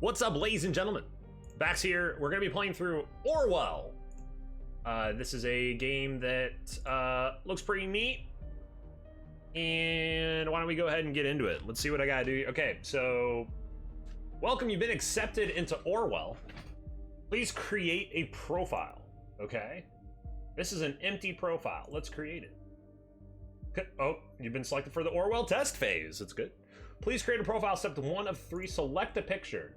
What's up, ladies and gentlemen? Bax here. We're going to be playing through Orwell. This is a game that looks pretty neat. And why don't we go ahead and get into it? Let's see what I got to do. Okay, so welcome. You've been accepted into Orwell. Please create a profile. Okay. This is an empty profile. Let's create it. Oh, you've been selected for the Orwell test phase. That's good. Please create a profile. Step 1 of 3. Select a picture.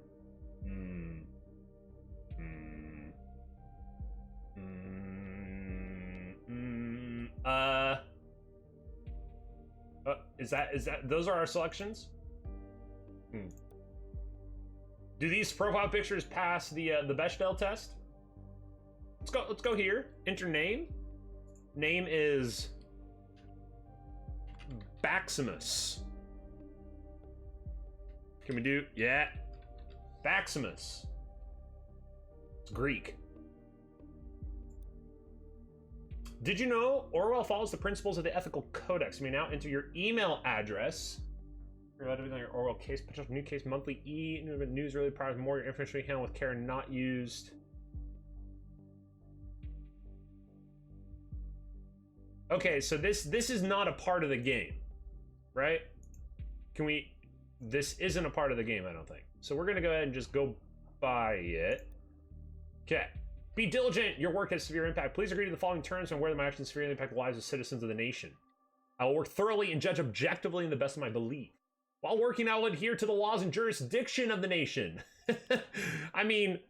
Is that those are our selections? Do these profile pictures pass the Bechdel test? Let's go here. Enter name. Name is baXimus. Can we do, yeah, baXimus. It's Greek. Did you know Orwell follows the principles of the ethical codex? You may now enter your email address. About everything on your Orwell case, potential new case, monthly news really prior to more. Your information will be handled with care and not used. Okay, so this is not a part of the game, right? Can we? This isn't a part of the game, I don't think. So we're gonna go ahead and just go by it. Okay. Be diligent. Your work has severe impact. Please agree to the following terms and whether my actions severely impact the lives of citizens of the nation. I will work thoroughly and judge objectively in the best of my belief. While working, I will adhere to the laws and jurisdiction of the nation. I mean,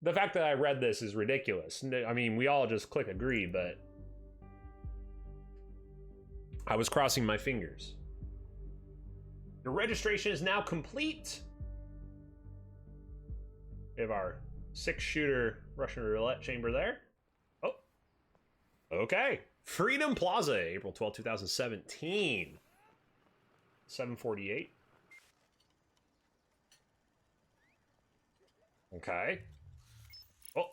the fact that I read this is ridiculous. I mean, we all just click agree, but I was crossing my fingers. Your registration is now complete. We have our 6-shooter Russian roulette chamber there. Oh, okay. Freedom Plaza, April 12, 2017. 7:48. Okay. Oh.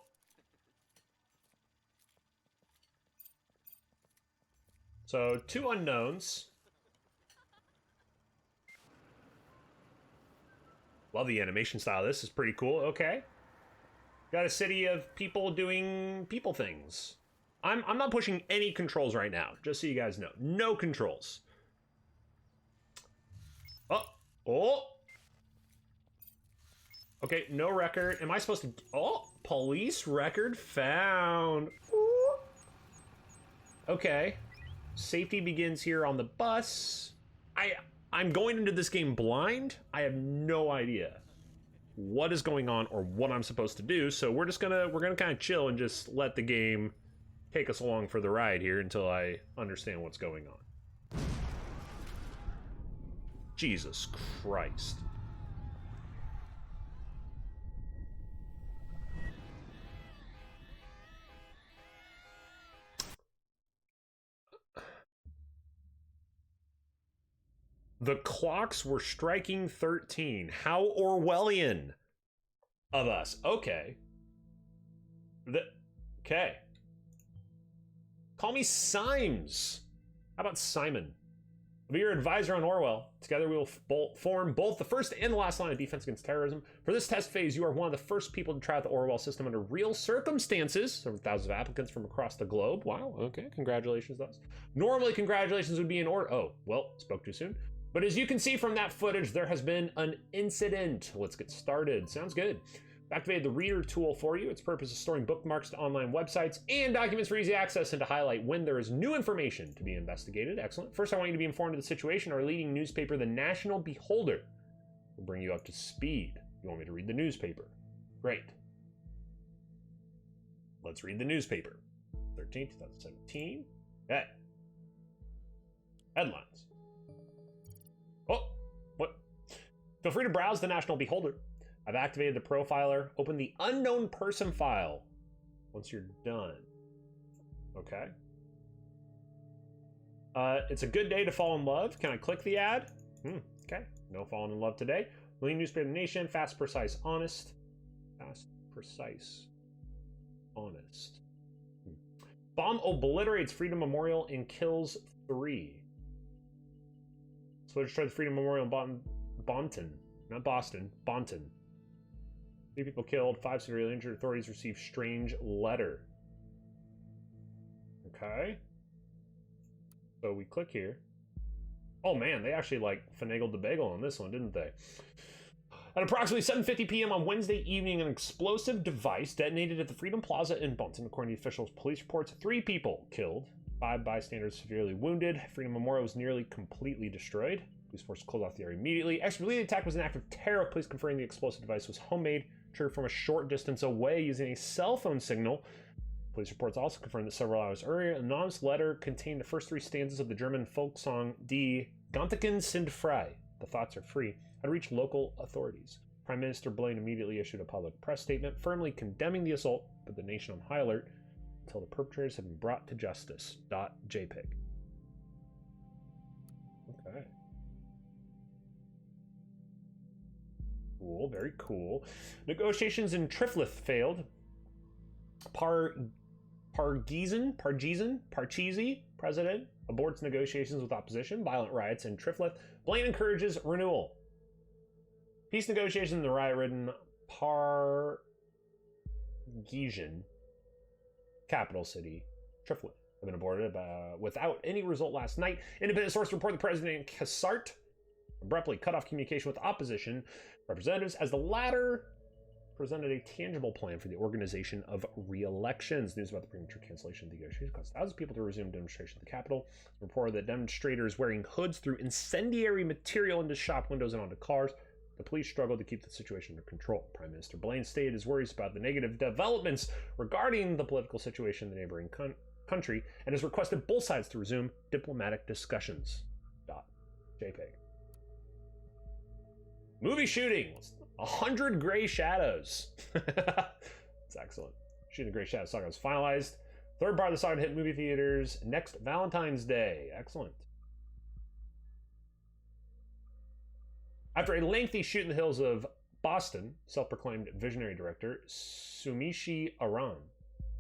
So 2 unknowns. Love the animation style. This is pretty cool. Okay. Got a city of people doing people things. I'm not pushing any controls right now, just so you guys know. No controls. Oh. Okay, no record. Am I supposed to... Oh, police record found. Ooh. Okay. Safety begins here on the bus. I'm going into this game blind. I have no idea what is going on or what I'm supposed to do, so we're gonna kind of chill and just let the game take us along for the ride here until I understand what's going on. Jesus Christ. The clocks were striking 13. How Orwellian of us. Okay. Okay. Call me Symes. How about Simon? I'll be your advisor on Orwell. Together we will form both the first and the last line of defense against terrorism. For this test phase, you are one of the first people to try out the Orwell system under real circumstances. Several thousands of applicants from across the globe. Wow, okay, congratulations to us. Normally, congratulations would be in order. Oh, well, spoke too soon. But as you can see from that footage, there has been an incident. Let's get started. Sounds good. I've activated the reader tool for you. Its purpose is storing bookmarks to online websites and documents for easy access and to highlight when there is new information to be investigated. Excellent. First, I want you to be informed of the situation. Our leading newspaper, the National Beholder, will bring you up to speed. You want me to read the newspaper? Great. Let's read the newspaper. 13, 2017. Okay. Headlines. Oh, what? Feel free to browse the National Beholder. I've activated the profiler. Open the unknown person file once you're done. Okay. It's a good day to fall in love. Can I click the ad? Okay. No falling in love today. Leading newspaper nation. Fast, precise, honest. Fast, precise, honest. Bomb obliterates Freedom Memorial and kills 3. So let's try the Freedom Memorial in Bonton. Not Boston. Bonton. 3 people killed, 5 severely injured. Authorities received strange letter. Okay. So we click here. Oh man, they actually like finagled the bagel on this one, didn't they? At approximately 7:50 p.m. on Wednesday evening, an explosive device detonated at the Freedom Plaza in Bunton. According to officials, police reports 3 people killed, 5 bystanders severely wounded. Freedom Memorial was nearly completely destroyed. Police forces closed off the area immediately. Experts believe the attack was an act of terror. Police confirming the explosive device was homemade, triggered from a short distance away using a cell phone signal. Police reports also confirmed that several hours earlier, an anonymous letter contained the first 3 stanzas of the German folk song Die Gedanken sind frei, the thoughts are free, had reached local authorities. Prime Minister Blaine immediately issued a public press statement firmly condemning the assault, put the nation on high alert until the perpetrators have been brought to justice. .jpg. Okay. Cool, very cool. Negotiations in Triflith failed. Parcheesi, president, aborts negotiations with opposition. Violent riots in Triflith. Blaine encourages renewal. Peace negotiations in the riot-ridden Parcheesi capital city, Triflith, have been aborted without any result last night. Independent source report the president Cassart abruptly cut off communication with opposition representatives as the latter presented a tangible plan for the organization of re-elections. News about the premature cancellation of the negotiations caused thousands of people to resume demonstration at the Capitol. Reported that demonstrators wearing hoods threw incendiary material into shop windows and onto cars. The police struggled to keep the situation under control. Prime Minister Blaine stated his worries about the negative developments regarding the political situation in the neighboring country and has requested both sides to resume diplomatic discussions. .jpg. Movie shooting. 100 Gray Shadows. It's excellent. Shooting the Gray Shadows saga was finalized. 3rd part of the saga to hit movie theaters next Valentine's Day. Excellent. After a lengthy shoot in the hills of Boston, self-proclaimed visionary director Sumishi Aran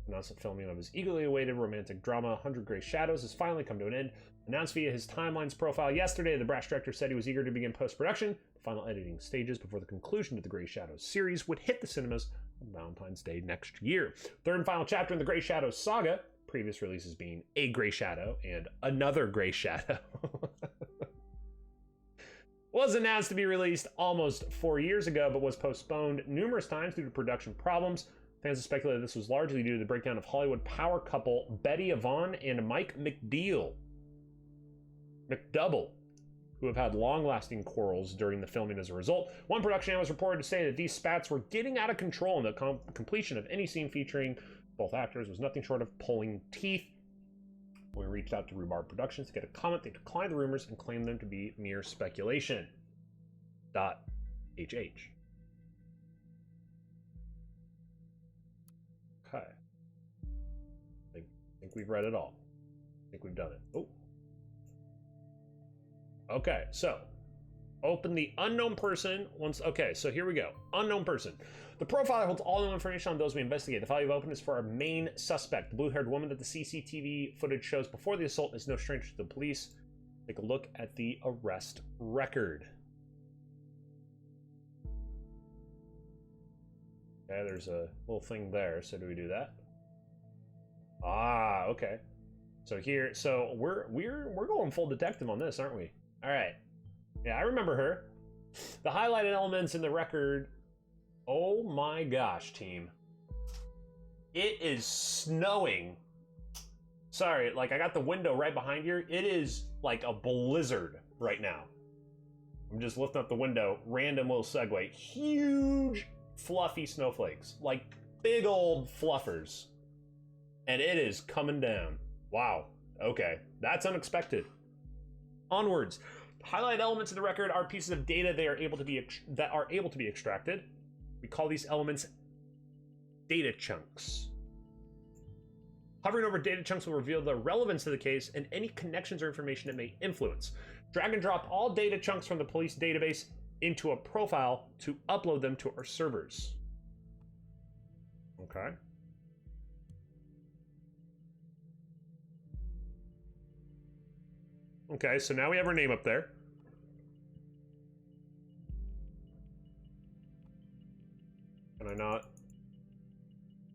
announced that filming of his eagerly awaited romantic drama 100 Gray Shadows has finally come to an end. Announced via his Timelines profile yesterday, the brash director said he was eager to begin post-production, the final editing stages before the conclusion of the Gray Shadows series would hit the cinemas on Valentine's Day next year. 3rd and final chapter in the Gray Shadows saga, previous releases being A Gray Shadow and Another Gray Shadow, was announced to be released almost 4 years ago, but was postponed numerous times due to production problems. Fans have speculated this was largely due to the breakdown of Hollywood power couple Betty Avon and Mike McDouble, who have had long-lasting quarrels during the filming as a result. One production analyst reported to say that these spats were getting out of control and the completion of any scene featuring both actors was nothing short of pulling teeth. When we reached out to Rhubarb Productions to get a comment, they declined the rumors and claimed them to be mere speculation. .hh. Okay. I think we've read it all. I think we've done it. Oh. Okay, so open the unknown person once. Okay, so here we go. Unknown person. The profiler holds all the information on those we investigate. The file you've opened is for our main suspect, the blue-haired woman that the CCTV footage shows before the assault is no stranger to the police. Take a look at the arrest record. Okay, there's a little thing there. So do we do that? Ah, okay. So here, so we're going full detective on this, aren't we? All right. Yeah, I remember her. The highlighted elements in the record. Oh my gosh, team. It is snowing. Sorry, like I got the window right behind here. It is like a blizzard right now. I'm just lifting up the window. Random little segue. Huge fluffy snowflakes. Like big old fluffers. And it is coming down. Wow. Okay. That's unexpected. Onwards. Highlight elements of the record are pieces of data that are able to be extracted. We call these elements data chunks. Hovering over data chunks will reveal the relevance to the case and any connections or information it may influence. Drag and drop all data chunks from the police database into a profile to upload them to our servers. Okay. Okay, so now we have her name up there. Can I not?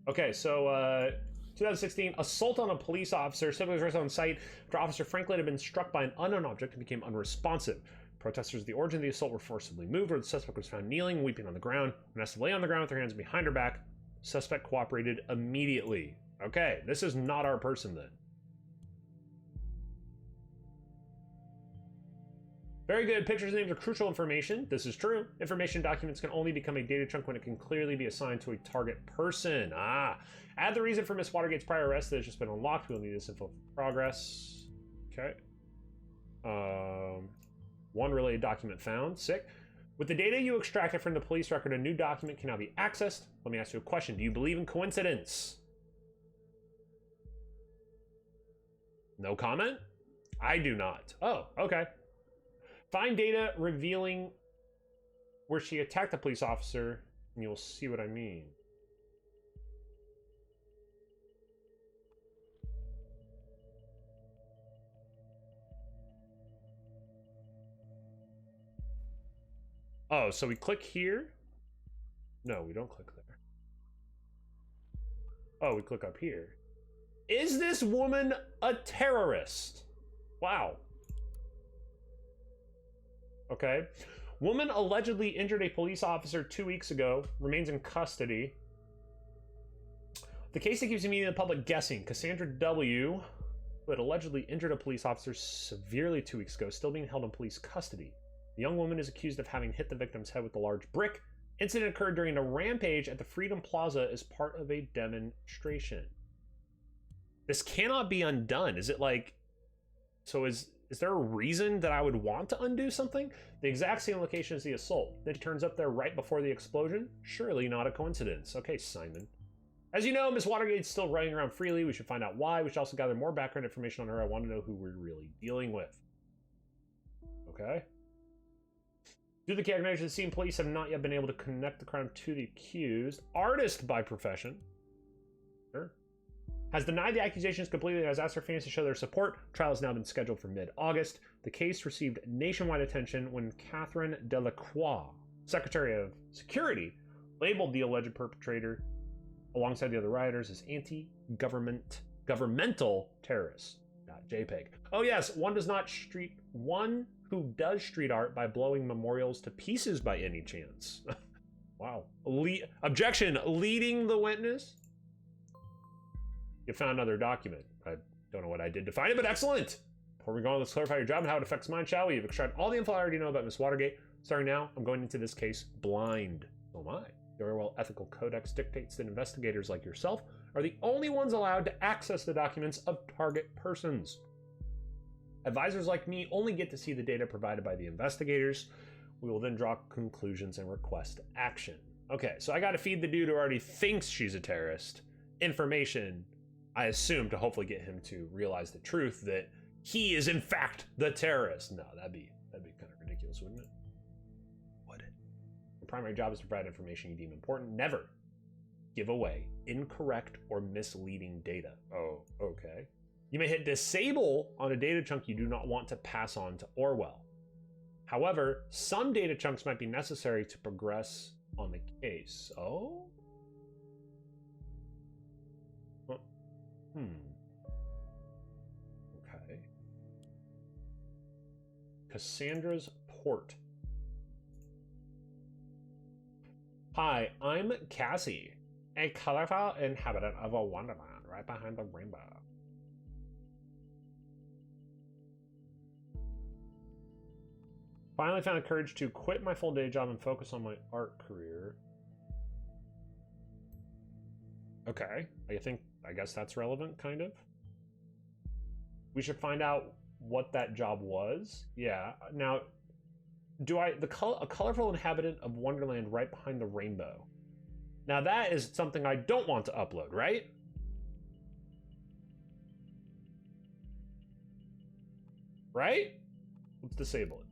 Okay, so 2016, assault on a police officer. Civilians arrested on site after Officer Franklin had been struck by an unknown object and became unresponsive. Protesters at the origin of the assault were forcibly moved, where the suspect was found kneeling, weeping on the ground. When asked to lay on the ground with their hands behind her back, the suspect cooperated immediately. Okay, this is not our person then. Very good. Pictures and names are crucial information. This is true. Information documents can only become a data chunk when it can clearly be assigned to a target person. Add the reason for Miss Watergate's prior arrest that has just been unlocked. We'll need this info for progress. Okay. One related document found. Sick. With the data you extracted from the police record, a new document can now be accessed. Let me ask you a question. Do you believe in coincidence? No comment? I do not. Oh, okay. Find data revealing where she attacked the police officer, and you'll see what I mean. Oh, so we click here? No, we don't click there. Oh, we click up here. Is this woman a terrorist? Wow. Okay. Woman allegedly injured a police officer 2 weeks ago, remains in custody. The case that keeps me and the public guessing. Cassandra W., who had allegedly injured a police officer severely 2 weeks ago, still being held in police custody. The young woman is accused of having hit the victim's head with a large brick. Incident occurred during a rampage at the Freedom Plaza as part of a demonstration. This cannot be undone. Is it like... So is there a reason that I would want to undo something? The exact same location as the assault. Then she turns up there right before the explosion? Surely not a coincidence. Okay, Simon. As you know, Miss Watergate's still running around freely. We should find out why. We should also gather more background information on her. I want to know who we're really dealing with. Okay. Due to the characterization of the scene, police have not yet been able to connect the crime to the accused. Artist by profession. Sure. Has denied the accusations completely and has asked her fans to show their support. Trial has now been scheduled for mid-August. The case received nationwide attention when Catherine Delacroix, Secretary of Security, labeled the alleged perpetrator alongside the other rioters as governmental terrorists. JPEG. Oh yes, one who does street art by blowing memorials to pieces by any chance. Wow. Objection, leading the witness. You found another document. I don't know what I did to find it, but excellent. Before we go on, let's clarify your job and how it affects mine, shall we? You've extracted all the info I already know about Miss Watergate. Starting now, I'm going into this case blind. Oh my. The Orwell Ethical Codex dictates that investigators like yourself are the only ones allowed to access the documents of target persons. Advisors like me only get to see the data provided by the investigators. We will then draw conclusions and request action. Okay, so I gotta feed the dude who already thinks she's a terrorist information, I assume, to hopefully get him to realize the truth that he is in fact the terrorist. No, that'd be kind of ridiculous, wouldn't it? Would it? Your primary job is to provide information you deem important. Never give away incorrect or misleading data. Oh, okay. You may hit disable on a data chunk you do not want to pass on to Orwell. However, some data chunks might be necessary to progress on the case. Oh? Okay. Cassandra's port. Hi, I'm Cassie, a colorful inhabitant of a wonderland right behind the rainbow. Finally found the courage to quit my full day job and focus on my art career. Okay, I guess that's relevant, kind of. We should find out what that job was. Yeah. Now, a colorful inhabitant of Wonderland right behind the rainbow. Now that is something I don't want to upload, right? Right? Let's disable it.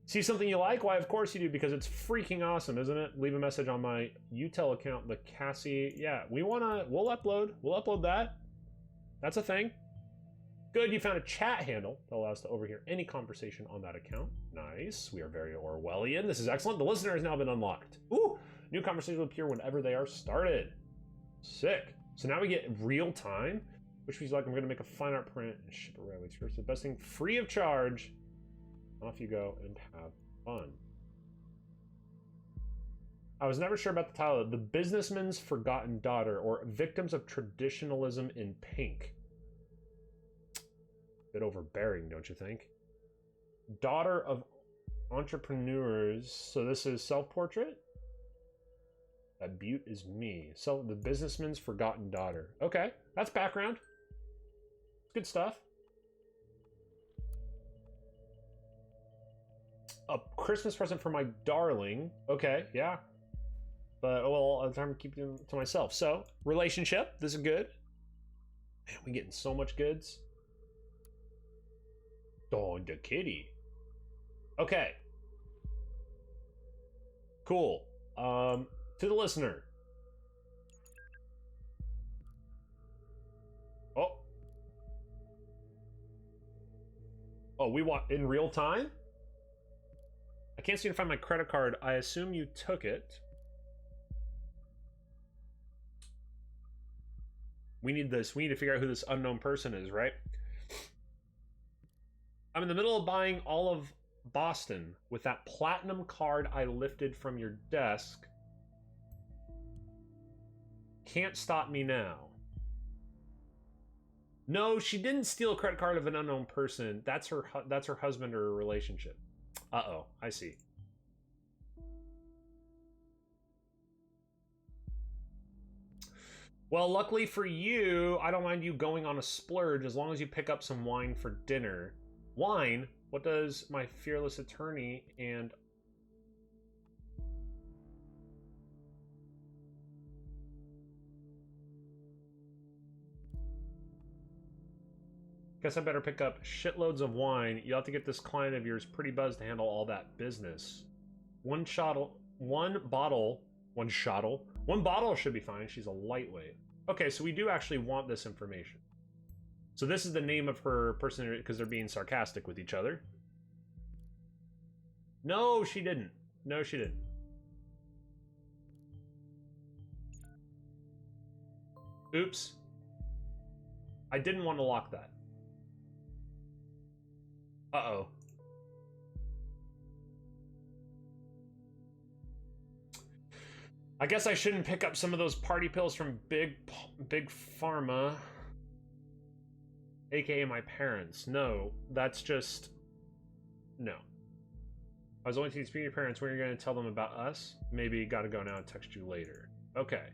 See something you like? Why, of course you do, because it's freaking awesome, isn't it? Leave a message on my UTEL account, the Cassie. Yeah, we'll upload that. That's a thing. Good, you found a chat handle that allows us to overhear any conversation on that account. Nice. We are very Orwellian. This is excellent. The listener has now been unlocked. Ooh! New conversations will appear whenever they are started. Sick. So now we get real time, which means like I'm going to make a fine art print and ship it right away. It's the best thing, free of charge. Off you go and have fun. I was never sure about the title. The Businessman's Forgotten Daughter, or Victims of Traditionalism in Pink. Bit overbearing, don't you think? Daughter of entrepreneurs. So this is self-portrait? That beaut is me. So the Businessman's Forgotten Daughter. Okay, that's background. Good stuff. A Christmas present for my darling. Okay, yeah. But, well, I'm trying to keep it to myself. So, relationship. This is good. Man, we getting so much goods. Dawn the kitty. Okay. Cool. To the listener. Oh. Oh, we want in real time? I can't seem to find my credit card. I assume you took it. We need this. We need to figure out who this unknown person is, right? I'm in the middle of buying all of Boston with that platinum card I lifted from your desk. Can't stop me now. No, she didn't steal a credit card of an unknown person. That's her husband or a relationship. Uh-oh, I see. Well, luckily for you, I don't mind you going on a splurge as long as you pick up some wine for dinner. Wine? What does my fearless attorney and... Guess I better pick up shitloads of wine. You'll have to get this client of yours pretty buzzed to handle all that business. One bottle should be fine. She's a lightweight. Okay, so we do actually want this information. So this is the name of her person because they're being sarcastic with each other. No, she didn't. No, she didn't. Oops. I didn't want to lock that. Uh-oh. I guess I shouldn't pick up some of those party pills from Big Pharma. AKA my parents. No, that's just... No. I was only speaking to your parents. When are you going to tell them about us? Maybe gotta go now and text you later. Okay.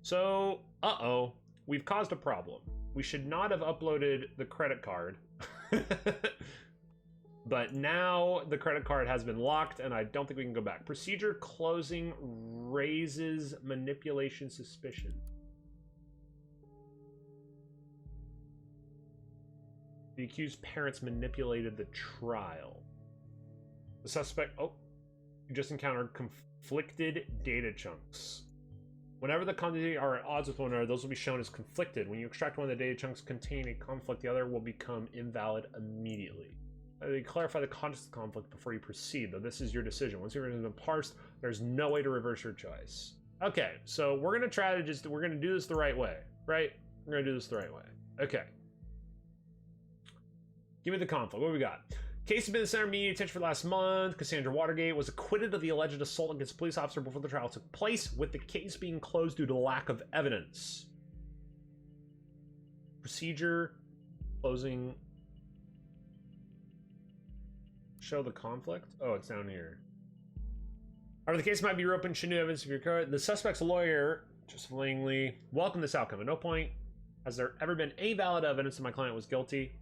So, uh-oh. We've caused a problem. We should not have uploaded the credit card. But now the credit card has been locked and I don't think we can go back. Procedure closing raises manipulation suspicion. The accused parents manipulated the trial. The suspect... Oh. You just encountered conflicted data chunks. Whenever the contents are at odds with one another, those will be shown as conflicted. When you extract one of the data chunks contain a conflict, the other will become invalid immediately. Clarify the context of the conflict before you proceed, though this is your decision. Once you've been parsed, there's no way to reverse your choice. Okay, so we're going to try to we're going to do this the right way, right? We're going to do this the right way. Okay. Give me the conflict. What do we got? Case has been in the center of media attention for the last month. Cassandra Watergate was acquitted of the alleged assault against a police officer before the trial took place, with the case being closed due to lack of evidence. Procedure closing... Show the conflict? Oh, it's down here. However, the case might be reopened should new evidence be recovered. The suspect's lawyer, Joseph Langley, welcomed this outcome. At no point has there ever been any valid evidence that my client was guilty.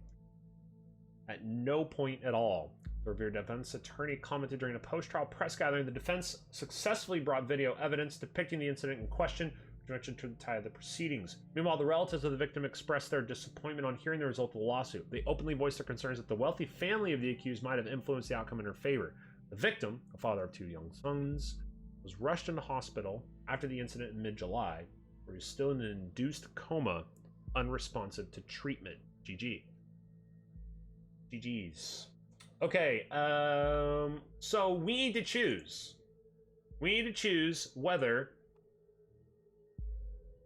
At no point at all. The revered defense attorney commented during a post-trial press gathering the defense successfully brought video evidence depicting the incident in question, which mentioned to the tie of the proceedings. Meanwhile, the relatives of the victim expressed their disappointment on hearing the result of the lawsuit. They openly voiced their concerns that the wealthy family of the accused might have influenced the outcome in her favor. The victim, a father of 2 young sons, was rushed into hospital after the incident in mid-July, where he was still in an induced coma, unresponsive to treatment. GG. GG's. Okay, so we need to choose. We need to choose whether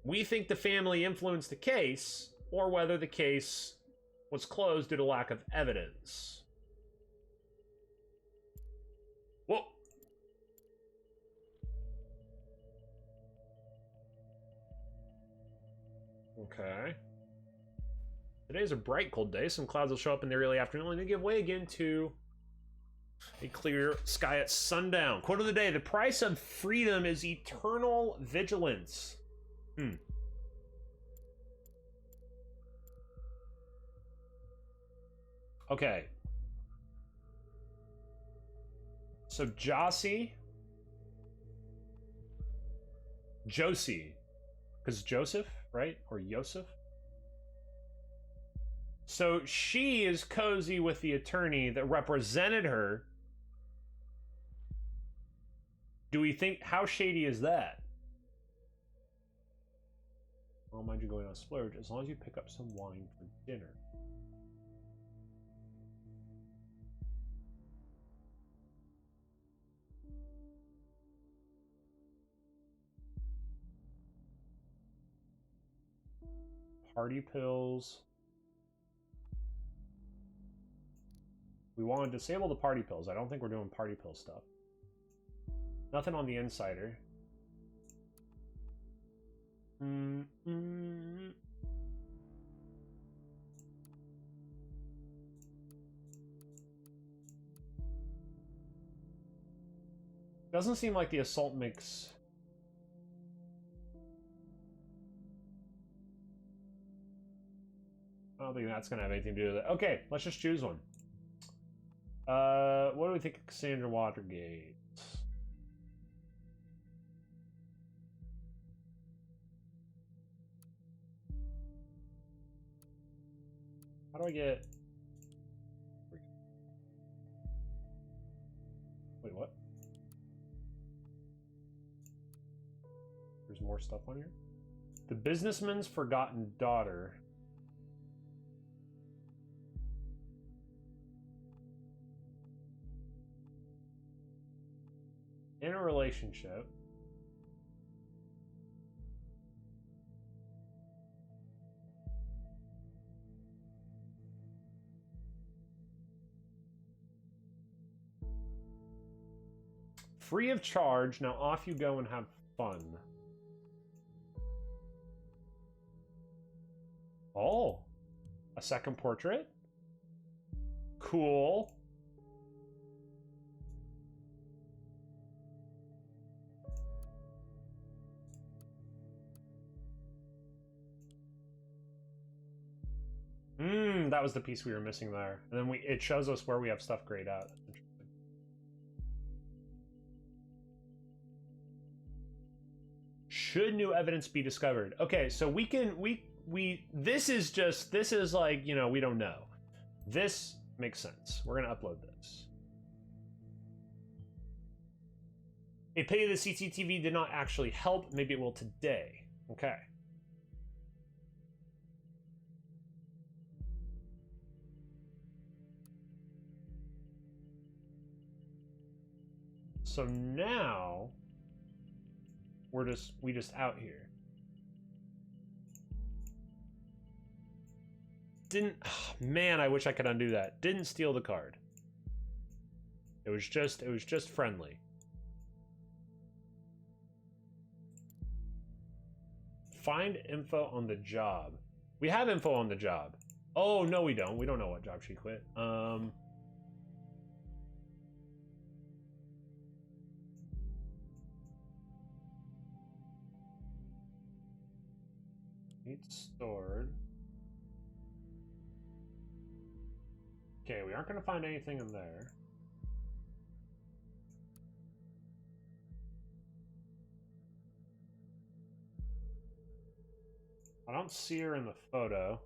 we think the family influenced the case or whether the case was closed due to lack of evidence. Whoa. Okay. Today's a bright, cold day. Some clouds will show up in the early afternoon and then give way again to a clear sky at sundown. Quote of the day: the price of freedom is eternal vigilance. Okay. So Josie, because Joseph, right? Or Yosef? So she is cozy with the attorney that represented her. Do we think, how shady is that? I don't mind you going on a splurge as long as you pick up some wine for dinner. Party pills. We want to disable the party pills. I don't think we're doing party pill stuff. Nothing on the insider. Doesn't seem like the assault makes... I don't think that's going to have anything to do with it. Okay, let's just choose one. What do we think of Cassandra Watergate? How do I get... Wait, what? There's more stuff on here? The businessman's forgotten daughter. In a relationship. Free of charge. Now off you go and have fun. Oh, a second portrait? Cool. That was the piece we were missing there. And then it shows us where we have stuff grayed out. That's interesting. Should new evidence be discovered? Okay, so we can this is like, you know, we don't know. This makes sense. We're gonna upload this. A pity the CCTV did not actually help. Maybe it will today. Okay. So now we just out here. Man, I wish I could undo that. Didn't steal the card. It was just friendly. Find info on the job. We have info on the job. Oh, no, we don't. We don't know what job she quit. It's stored. Okay, we aren't going to find anything in there. I don't see her in the photo.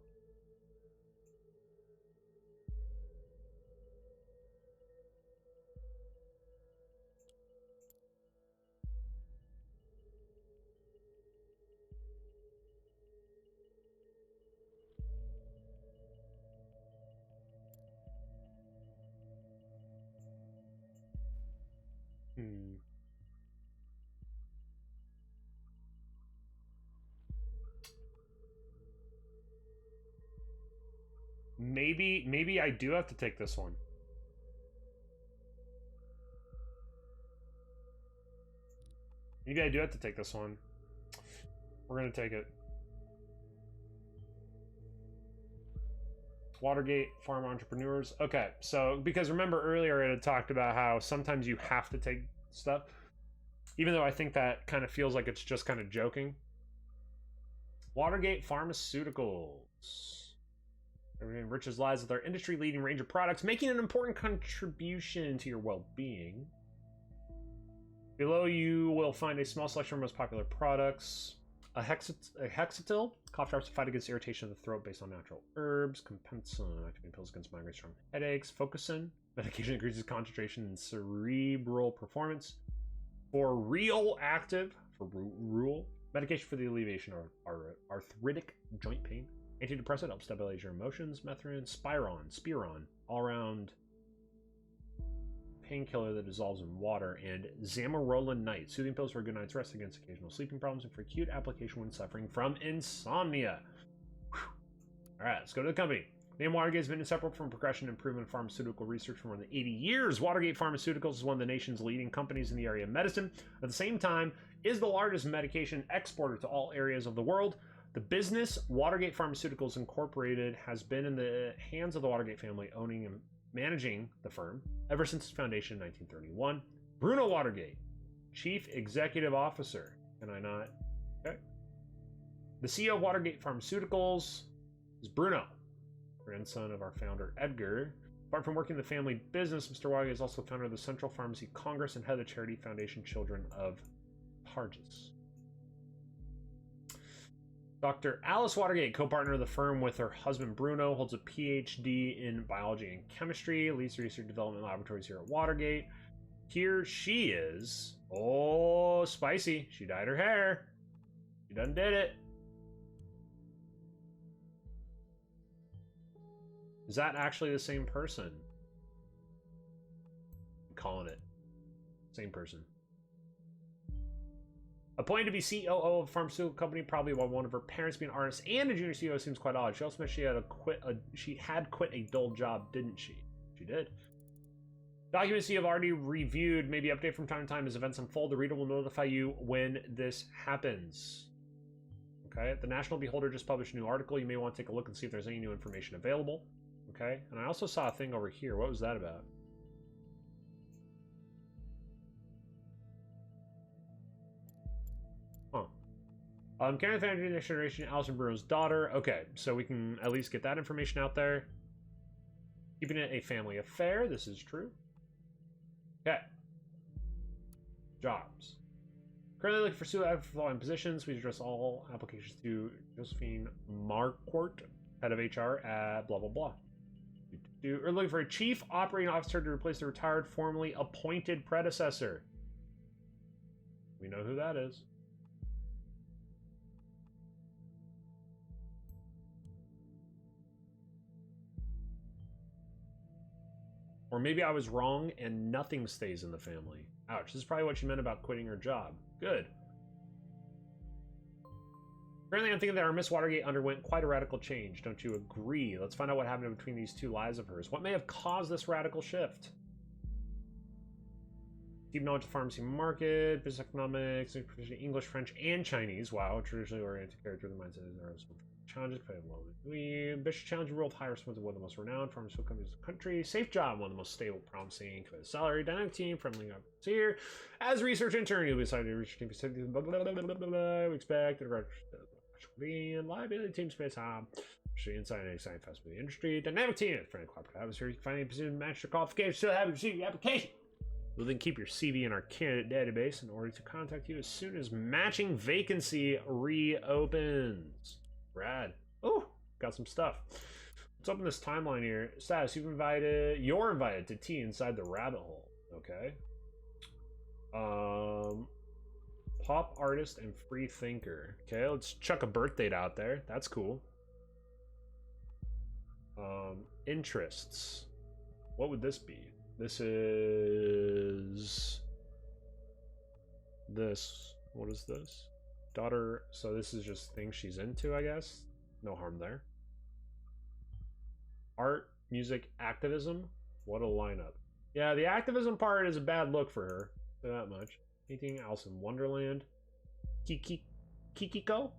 Maybe I do have to take this one. Maybe I do have to take this one. We're gonna take it. Watergate Farm Entrepreneurs. Okay, so because remember earlier it had talked about how sometimes you have to take stuff, even though I think that kind of feels like it's just kind of joking. Watergate Pharmaceuticals. Everyone enriches lives with our industry-leading range of products, making an important contribution to your well-being. Below you will find a small selection of most popular products. A hexatil, cough drops to fight against irritation of the throat based on natural herbs. Compensin, activating pills against migraines, strong headaches. Focusin, medication increases concentration and cerebral performance. For real active, for rule, medication for the alleviation of arthritic joint pain. Antidepressant helps stabilize your emotions. Methrin, Spiron, all-around painkiller that dissolves in water, and Zamarola Night, soothing pills for a good night's rest against occasional sleeping problems and for acute application when suffering from insomnia. All right, let's go to the company. Name Watergate has been inseparable from progression and improvement of pharmaceutical research for more than 80 years. Watergate Pharmaceuticals is one of the nation's leading companies in the area of medicine. At the same time, is the largest medication exporter to all areas of the world. The business, Watergate Pharmaceuticals Incorporated, has been in the hands of the Watergate family, owning and managing the firm ever since its foundation in 1931. Bruno Watergate, Chief Executive Officer. Can I not? Okay. The CEO of Watergate Pharmaceuticals is Bruno, grandson of our founder, Edgar. Apart from working in the family business, Mr. Watergate is also founder of the Central Pharmacy Congress and head of the charity foundation Children of Parges. Dr. Alice Watergate, co-partner of the firm with her husband Bruno, holds a PhD in biology and chemistry, leads the research development laboratories here at Watergate. Here she is. Oh, spicy. She dyed her hair. She done did it. Is that actually the same person? I'm calling it. Same person. Appointed to be COO of a pharmaceutical company, probably while one of her parents being an artist and a junior CEO, seems quite odd. She also mentioned she had quit a dull job, didn't she? She did. Documents you have already reviewed may be updated from time to time as events unfold. The reader will notify you when this happens. Okay, the National Beholder just published a new article. You may want to take a look and see if there's any new information available. Okay, and I also saw a thing over here. What was that about? Karen Family Next Generation, Alison Bruno's daughter. Okay, so we can at least get that information out there. Keeping it a family affair. This is true. Okay. Jobs. Currently looking for following positions. We address all applications to Josephine Marquardt, head of HR at blah blah blah. We're looking for a chief operating officer to replace the retired, formerly appointed predecessor. We know who that is. Or maybe I was wrong and nothing stays in the family. Ouch, this is probably what she meant about quitting her job. Good. Apparently I'm thinking that our Miss Watergate underwent quite a radical change. Don't you agree? Let's find out what happened between these two lives of hers. What may have caused this radical shift? Deep knowledge of the pharmacy market, business economics, English, French, and Chinese. Wow, traditionally oriented character, the mindset is challenges, ambitious challenging world, high responsibility, one of the most renowned pharmaceutical companies in the country, safe job, one of the most stable, promising, salary, dynamic team, friendly here. As research intern, you'll be assigned to research team facility, we expect and liability team space, inside and exciting fast moving industry, dynamic team, friendly cooperative atmosphere, finding a position match your qualifications, still have your CV application. We'll then keep your CV in our candidate database in order to contact you as soon as matching vacancy reopens. Rad. Oh, got some stuff. Let's open this timeline here. Status, you're invited to tea inside the rabbit hole. Okay. Pop artist and free thinker. Okay, let's chuck a birth date out there. That's cool. Interests. What would this be? This is this. What is this? Daughter. So this is just things she's into, I guess. No harm there. Art, music, activism. What a lineup. Yeah, the activism part is a bad look for her. Say that much. Painting, Alice in Wonderland. Kikiko?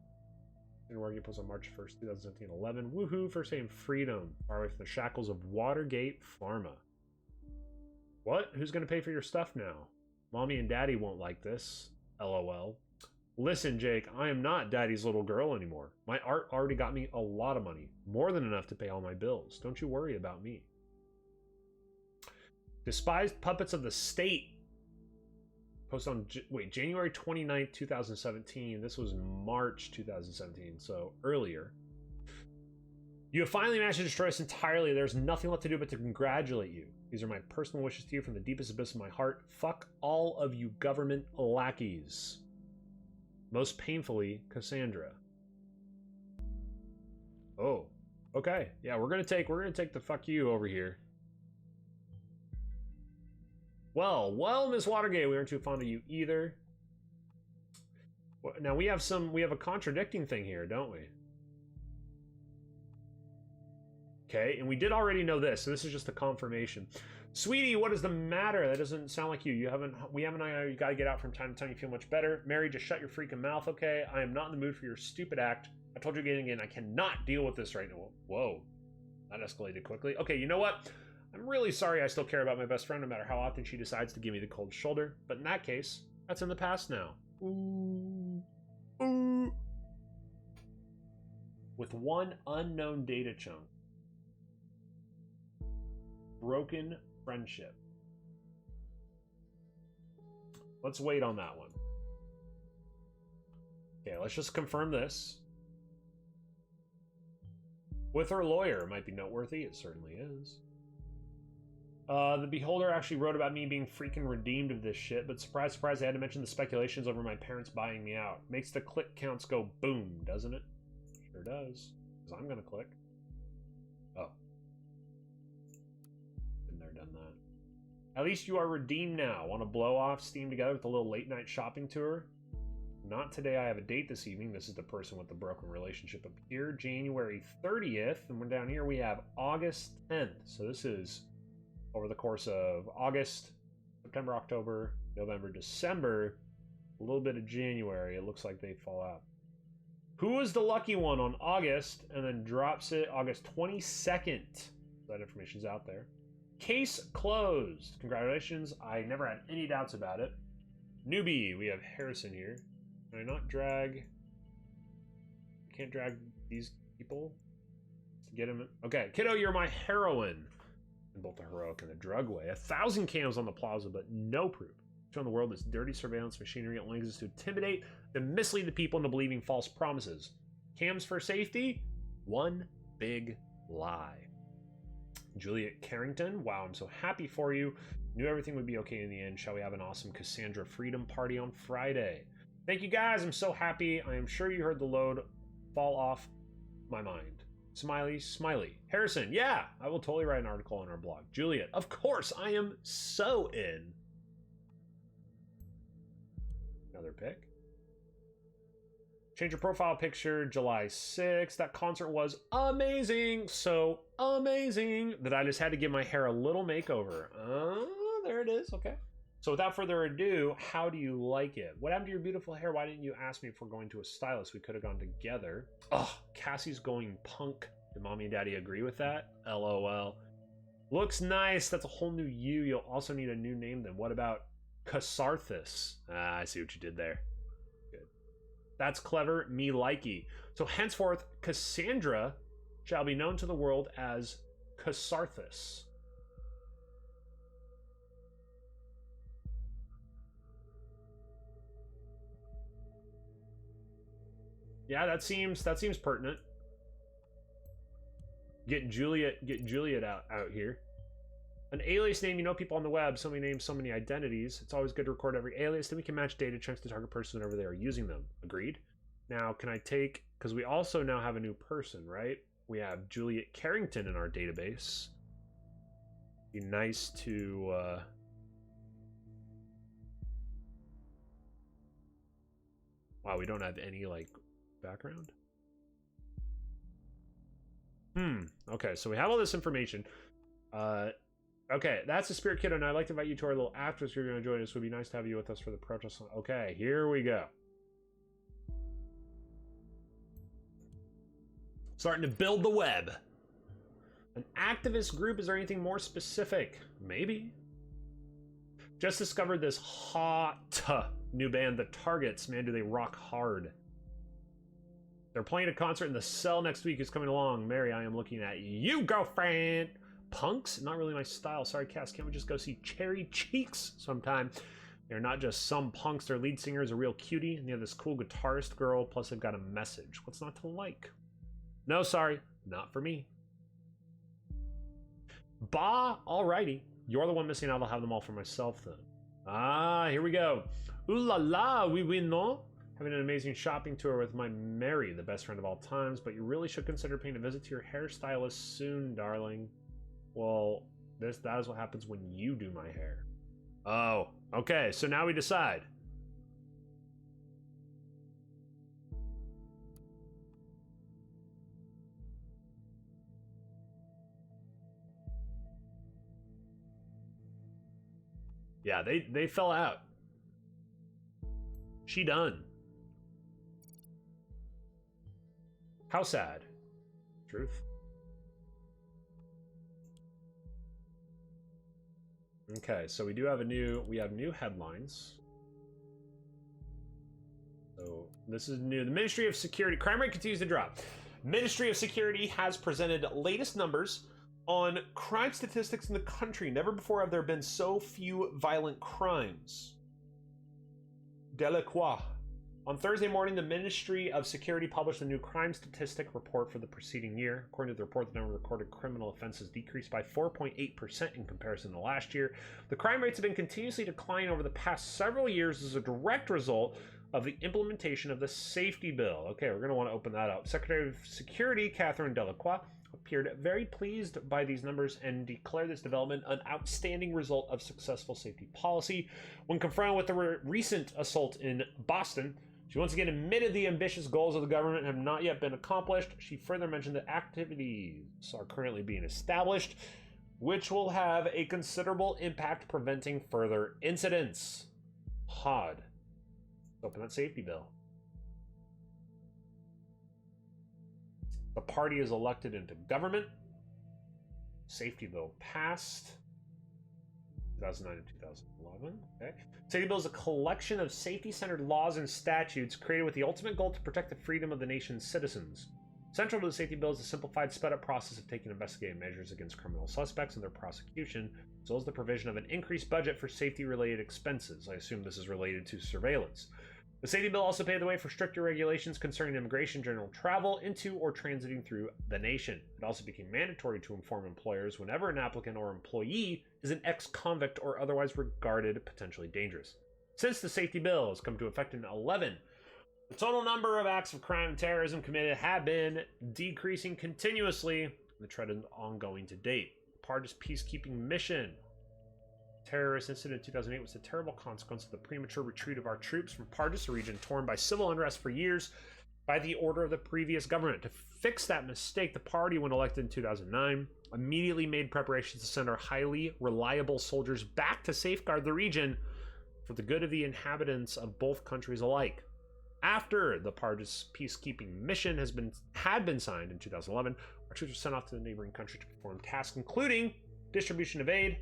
Working post on March 1st, 2017. 11. Woohoo, first day in freedom. Far away from the shackles of Watergate Pharma. What? Who's going to pay for your stuff now? Mommy and Daddy won't like this. LOL. Listen, Jake, I am not Daddy's little girl anymore. My art already got me a lot of money. More than enough to pay all my bills. Don't you worry about me. Despised puppets of the state. Post on, January 29th, 2017. This was March 2017, so earlier. You have finally managed to destroy us entirely. There's nothing left to do but to congratulate you. These are my personal wishes to you from the deepest abyss of my heart. Fuck all of you government lackeys. Most painfully, Cassandra. Oh, okay. Yeah, we're gonna take the fuck you over here. Well, Miss Watergate, we aren't too fond of you either. Now we have a contradicting thing here, don't we? Okay, and we did already know this, so this is just a confirmation. Sweetie, what is the matter? That doesn't sound like you. You gotta get out from time to time. You feel much better. Mary, just shut your freaking mouth, okay? I am not in the mood for your stupid act. I told you again and again, I cannot deal with this right now. Whoa, that escalated quickly. Okay, you know what? I'm really sorry I still care about my best friend, no matter how often she decides to give me the cold shoulder. But in that case, that's in the past now. Ooh. Ooh. With one unknown data chunk. Broken friendship. Let's wait on that one. Okay, let's just confirm this. With her lawyer, it might be noteworthy. It certainly is. The Beholder actually wrote about me being freaking redeemed of this shit, but surprise, surprise, I had to mention the speculations over my parents buying me out. Makes the click counts go boom, doesn't it? Sure does. Because I'm gonna click. Oh. Been there, done that. At least you are redeemed now. Want to blow off steam together with a little late night shopping tour? Not today, I have a date this evening. This is the person with the broken relationship up here. January 30th, and we're down here, we have August 10th. So this is over the course of August, September, October, November, December, a little bit of January. It looks like they fall out. Who is the lucky one on August and then drops it August 22nd? That information's out there. Case closed. Congratulations. I never had any doubts about it. Newbie, we have Harrison here. Can I not drag? I can't drag these people to get him. Okay, kiddo, you're my heroine. In both the heroic and the drug way. 1,000 cams on the plaza, but no proof. Showing the world this dirty surveillance machinery only exists to intimidate and mislead the people into believing false promises. Cams for safety? One big lie. Juliet Carrington, wow, I'm so happy for you. Knew everything would be okay in the end. Shall we have an awesome Cassandra Freedom Party on Friday? Thank you guys, I'm so happy. I am sure you heard the load fall off my mind. Smiley, smiley. Harrison, yeah, I will totally write an article on our blog. Juliet, of course, I am so in. Another pick. Change your profile picture, July 6th. That concert was amazing. So amazing that I just had to give my hair a little makeover. There it is. Okay. So without further ado, how do you like it? What happened to your beautiful hair? Why didn't you ask me if we're going to a stylist? We could have gone together. Oh, Cassie's going punk. Did mommy and daddy agree with that? LOL. Looks nice. That's a whole new you. You'll also need a new name then. What about Casarthus? I see what you did there. Good. That's clever. Me likey. So henceforth, Cassandra shall be known to the world as Casarthus. Yeah, that seems pertinent. Get Juliet out here. An alias name, you know people on the web, so many names, so many identities. It's always good to record every alias, then we can match data chunks to target person whenever they are using them. Agreed? Now, can I take, because we also now have a new person, right? We have Juliet Carrington in our database. Be nice to, wow, we don't have any, like, background? Okay, so we have all this information. Okay, that's the Spirit Kiddo, and I'd like to invite you to our little after if you're going to join us. It would be nice to have you with us for the protest. Okay, here we go. Starting to build the web. An activist group, is there anything more specific? Maybe. Just discovered this hot new band, The Targets. Man, do they rock hard. They're playing a concert in the Cell next week. Who's coming along? Mary, I am looking at you, girlfriend. Punks? Not really my style. Sorry, Cass. Can't we just go see Cherry Cheeks sometime? They're not just some punks. Their lead singer is a real cutie, and they have this cool guitarist girl, plus they've got a message. What's not to like? No, sorry. Not for me. Bah, alrighty. You're the one missing out. I'll have them all for myself, then. Ah, here we go. Ooh la la, oui, no? Having an amazing shopping tour with my Mary, the best friend of all times, but you really should consider paying a visit to your hairstylist soon, darling. Well, that is what happens when you do my hair. Oh, okay, so now we decide. Yeah, they fell out. She done. How sad. Truth. Okay, so we have new headlines. So this is new. The Ministry of Security, crime rate continues to drop. Ministry of Security has presented latest numbers on crime statistics in the country. Never before have there been so few violent crimes. Delacroix. On Thursday morning, the Ministry of Security published a new crime statistic report for the preceding year. According to the report, the number of recorded criminal offenses decreased by 4.8% in comparison to last year. The crime rates have been continuously declining over the past several years as a direct result of the implementation of the safety bill. Okay, we're going to want to open that up. Secretary of Security Catherine Delacroix appeared very pleased by these numbers and declared this development an outstanding result of successful safety policy. When confronted with the recent assault in Boston, she once again admitted the ambitious goals of the government have not yet been accomplished. She further mentioned that activities are currently being established, which will have a considerable impact preventing further incidents. HOD. Open that safety bill. The party is elected into government. Safety bill passed. 2009 and 2011. Okay. Safety bill is a collection of safety-centered laws and statutes created with the ultimate goal to protect the freedom of the nation's citizens. Central to the safety bill is a simplified, sped-up process of taking investigative measures against criminal suspects and their prosecution, as well as the provision of an increased budget for safety-related expenses. I assume this is related to surveillance. The safety bill also paved the way for stricter regulations concerning immigration, general travel into or transiting through the nation. It also became mandatory to inform employers whenever an applicant or employee is an ex-convict or otherwise regarded potentially dangerous. Since the safety bill has come into effect in 2011, the total number of acts of crime and terrorism committed have been decreasing continuously. The trend is ongoing to date. Part of peacekeeping mission. Terrorist incident in 2008 was a terrible consequence of the premature retreat of our troops from Pardis, a region torn by civil unrest for years by the order of the previous government. To fix that mistake, the party, when elected in 2009, immediately made preparations to send our highly reliable soldiers back to safeguard the region for the good of the inhabitants of both countries alike. After the Pardis peacekeeping mission had been signed in 2011, our troops were sent off to the neighboring country to perform tasks including distribution of aid,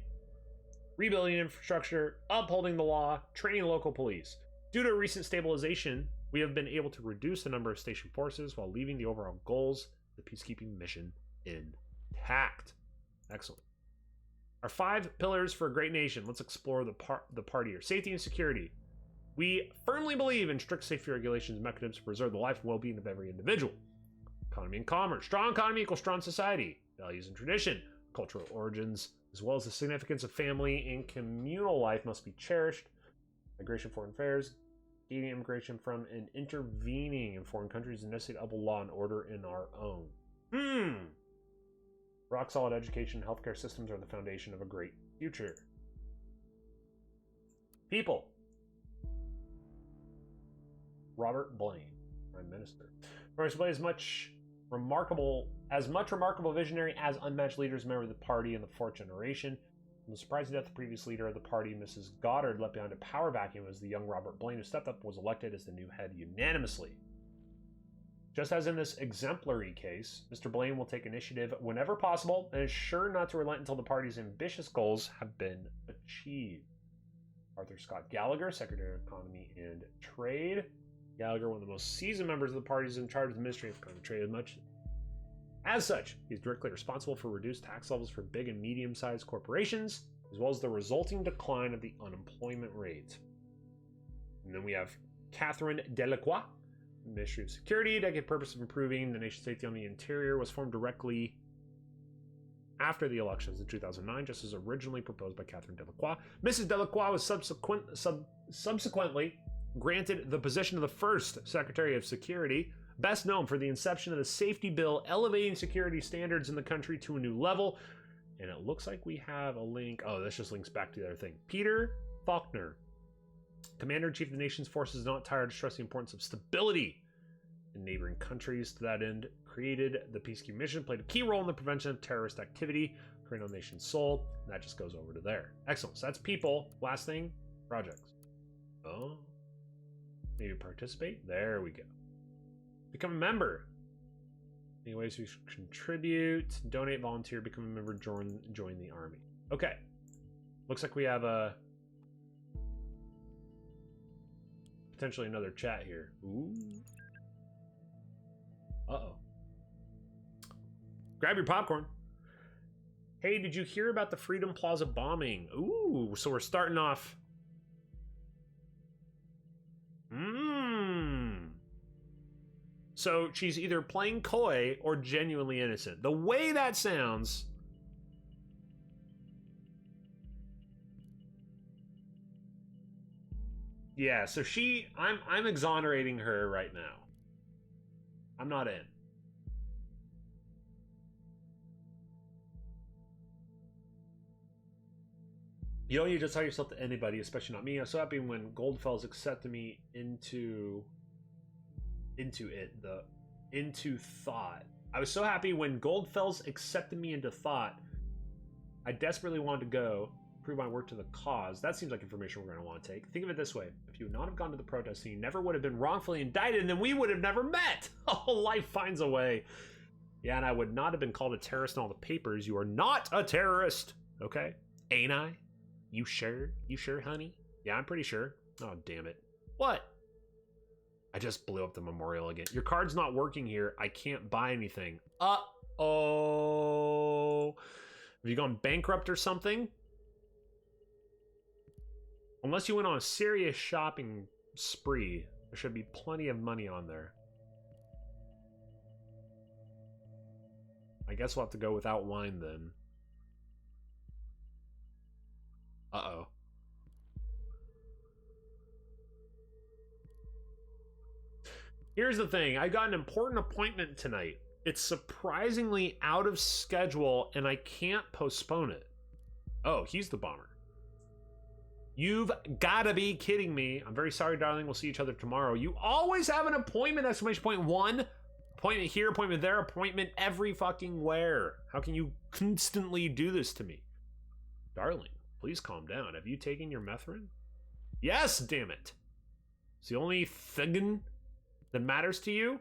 rebuilding infrastructure, upholding the law, training local police. Due to recent stabilization, we have been able to reduce the number of station forces while leaving the overall goals of the peacekeeping mission intact. Excellent. Our 5 pillars for a great nation. Let's explore the part here. Safety and security. We firmly believe in strict safety regulations and mechanisms to preserve the life and well-being of every individual. Economy and commerce. Strong economy equals strong society. Values and tradition. Cultural origins, as well as the significance of family and communal life, must be cherished. Migration, foreign affairs, gating immigration from and intervening in foreign countries and necessary to uphold law and order in our own. Rock solid education and healthcare systems are the foundation of a great future. People. Robert Blaine, Prime Minister. Display as much much remarkable visionary as unmatched leaders, member of the party in the fourth generation. In the surprising death, the previous leader of the party, Mrs. Goddard, left behind a power vacuum as the young Robert Blaine, who stepped up, was elected as the new head unanimously. Just as in this exemplary case, Mr. Blaine will take initiative whenever possible and is sure not to relent until the party's ambitious goals have been achieved. Arthur Scott Gallagher, Secretary of Economy and Trade. Gallagher, one of the most seasoned members of the party, is in charge of the Ministry of Economy and Trade. As such, he's directly responsible for reduced tax levels for big and medium-sized corporations, as well as the resulting decline of the unemployment rate. And then we have Catherine Delacroix, Ministry of Security, dedicated purpose of improving the nation's safety on the interior, was formed directly after the elections in 2009, just as originally proposed by Catherine Delacroix. Mrs. Delacroix was subsequently granted the position of the first Secretary of Security, best known for the inception of the safety bill elevating security standards in the country to a new level. And it looks like we have a link. Oh, this just links back to the other thing. Peter Faulkner, Commander-in-Chief of the nation's forces, is not tired to stress the importance of stability in neighboring countries. To that end, created the peacekeeping mission, played a key role in the prevention of terrorist activity, creating on the nation's soul. And that just goes over to there. Excellent. So that's people. Last thing, projects. Oh, maybe participate. There we go. Become a member. Any ways you should contribute, donate, volunteer, become a member, join the army. Okay. Looks like we have a potentially another chat here. Ooh. Uh-oh. Grab your popcorn. Hey, did you hear about the Freedom Plaza bombing? Ooh, so we're starting off. So she's either playing coy or genuinely innocent. The way that sounds. Yeah, so I'm exonerating her right now. I'm not in. You don't need to tell yourself to anybody, especially not me. I'm so happy when Goldfell's accepted me into thought. I was so happy when Goldfell's accepted me into thought. I desperately wanted to go prove my work to the cause. That seems like information we're going to want to take. Think of it this way. If you would not have gone to the protest scene, you never would have been wrongfully indicted, and then we would have never met. Oh, life finds a way. Yeah, and I would not have been called a terrorist in all the papers. You are not a terrorist. Okay? Ain't I? You sure? You sure, honey? Yeah, I'm pretty sure. Oh, damn it. What? I just blew up the memorial again. Your card's not working here. I can't buy anything. Uh-oh. Have you gone bankrupt or something? Unless you went on a serious shopping spree, there should be plenty of money on there. I guess we'll have to go without wine then. Uh-oh. Here's the thing. I got an important appointment tonight. It's surprisingly out of schedule, and I can't postpone it. Oh, he's the bomber. You've got to be kidding me. I'm very sorry, darling. We'll see each other tomorrow. You always have an appointment, exclamation point one. Appointment here, appointment there, appointment every fucking where. How can you constantly do this to me? Darling, please calm down. Have you taken your methrin? Yes, damn it. It's the only thing that matters to you?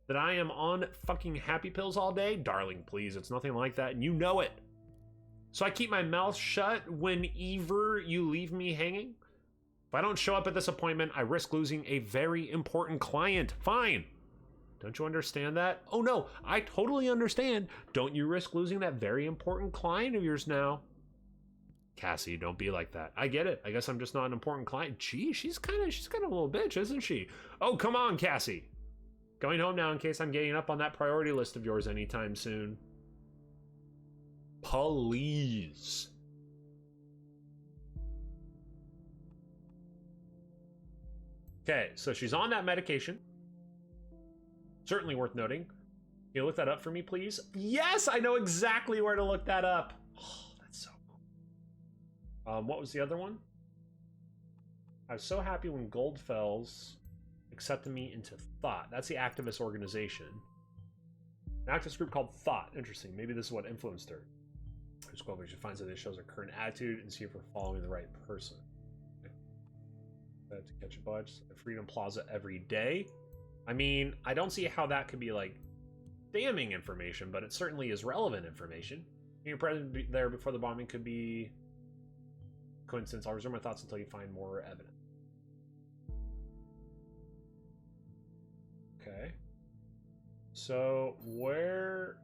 That I am on fucking happy pills all day? Darling, please, it's nothing like that, and you know it. So I keep my mouth shut whenever you leave me hanging? If I don't show up at this appointment, I risk losing a very important client. Fine. Don't you understand that? Oh no, I totally understand. Don't you risk losing that very important client of yours now? Cassie, don't be like that. I get it. I guess I'm just not an important client. Gee, she's kind of a little bitch, isn't she? Oh, come on, Cassie. Going home now in case I'm getting up on that priority list of yours anytime soon. Please. Okay, so she's on that medication. Certainly worth noting. Can you look that up for me, please? Yes, I know exactly where to look that up. Oh, that's so cool. What was the other one? I was so happy when Goldfell's accepted me into thought. That's the activist organization. An activist group called Thought. Interesting. Maybe this is what influenced her. Just go over, she finds that this shows her current attitude and see if we're following the right person. To catch a budge at Freedom Plaza every day. I mean, I don't see how that could be like damning information, but it certainly is relevant information. Being present there before the bombing could be coincidence. I'll reserve my thoughts until you find more evidence. Okay. So where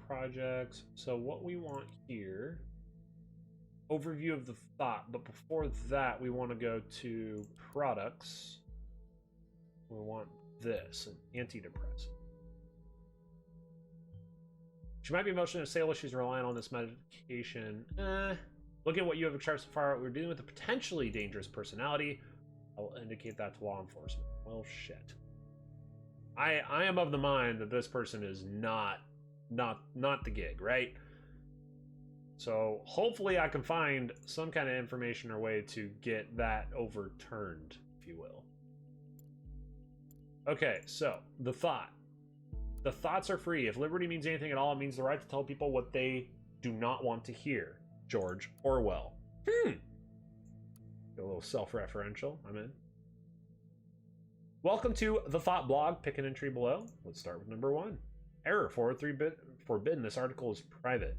projects? So what we want here. Overview of the thought, but before that we want to go to products. We want this, an antidepressant. She might be emotionally unstable. She's relying on this medication. Look at what you have extracted so far. We're dealing with a potentially dangerous personality. I will indicate that to law enforcement. Well, shit. I am of the mind that this person is not the gig, right? So hopefully I can find some kind of information or way to get that overturned, if you will. Okay, so the thought. The thoughts are free. If liberty means anything at all, it means the right to tell people what they do not want to hear. George Orwell. A little self-referential. I'm in. Welcome to the Thought blog. Pick an entry below. Let's start with number 1. Error 403 forbidden. This article is private.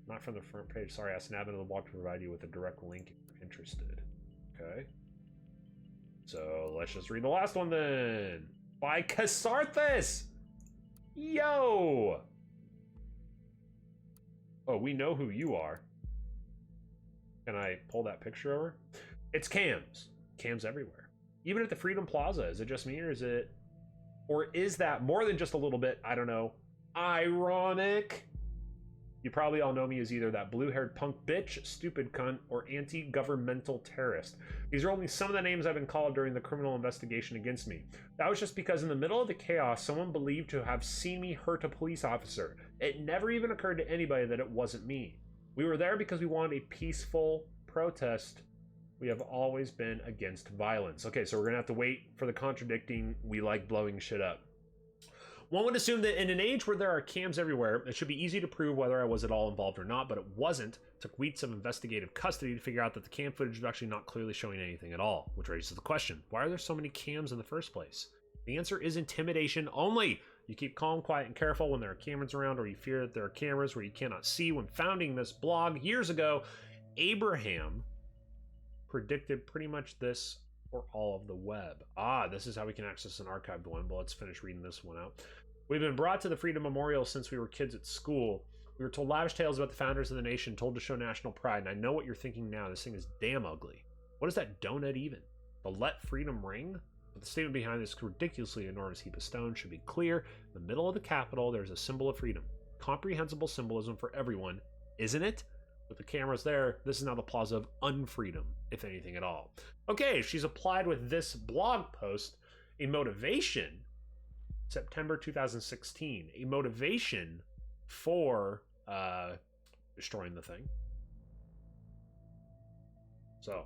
Not from the front page. Sorry, I snapped into the blog to provide you with a direct link if you're interested. Okay. So let's just read the last one then. By Casarthus! Yo! Oh, we know who you are. Can I pull that picture over? It's cams. Cams everywhere. Even at the Freedom Plaza. Is it just me or is it... Or is that more than just a little bit, I don't know, ironic? You probably all know me as either that blue-haired punk bitch, stupid cunt, or anti-governmental terrorist. These are only some of the names I've been called during the criminal investigation against me. That was just because in the middle of the chaos, someone believed to have seen me hurt a police officer. It never even occurred to anybody that it wasn't me. We were there because we wanted a peaceful protest. We have always been against violence. Okay, so we're gonna have to wait for the contradicting, we like blowing shit up. One would assume that in an age where there are cams everywhere, it should be easy to prove whether I was at all involved or not, but it wasn't. It took weeks of investigative custody to figure out that the cam footage was actually not clearly showing anything at all, which raises the question, why are there so many cams in the first place? The answer is intimidation only. You keep calm, quiet, and careful when there are cameras around, or you fear that there are cameras where you cannot see. When founding this blog years ago, Abraham predicted pretty much this for all of the web. This is how we can access an archived one, but let's finish reading this one out. We've been brought to the Freedom Memorial since we were kids at school. We were told lavish tales about the founders of the nation, told to show national pride, and I know what you're thinking now. This thing is damn ugly. What is that donut even? The Let Freedom Ring? But the statement behind this ridiculously enormous heap of stone should be clear. In the middle of the Capitol, there's a symbol of freedom. Comprehensible symbolism for everyone, isn't it? With the cameras there, this is now the plaza of unfreedom, if anything at all. Okay, she's applied with this blog post a motivation, September 2016, a motivation for destroying the thing. So,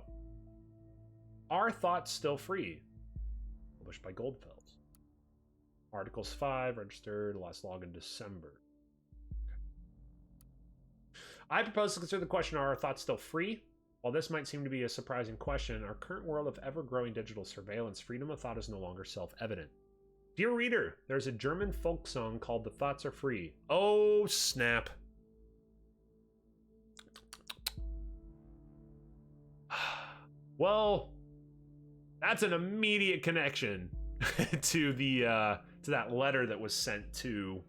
are thoughts still free? Published by Goldfels. Articles 5, registered, last log in December. I propose to consider the question, are our thoughts still free? While this might seem to be a surprising question, in our current world of ever-growing digital surveillance, freedom of thought is no longer self-evident. Dear reader, there's a German folk song called The Thoughts Are Free. Oh, snap. Well, that's an immediate connection to the to that letter that was sent to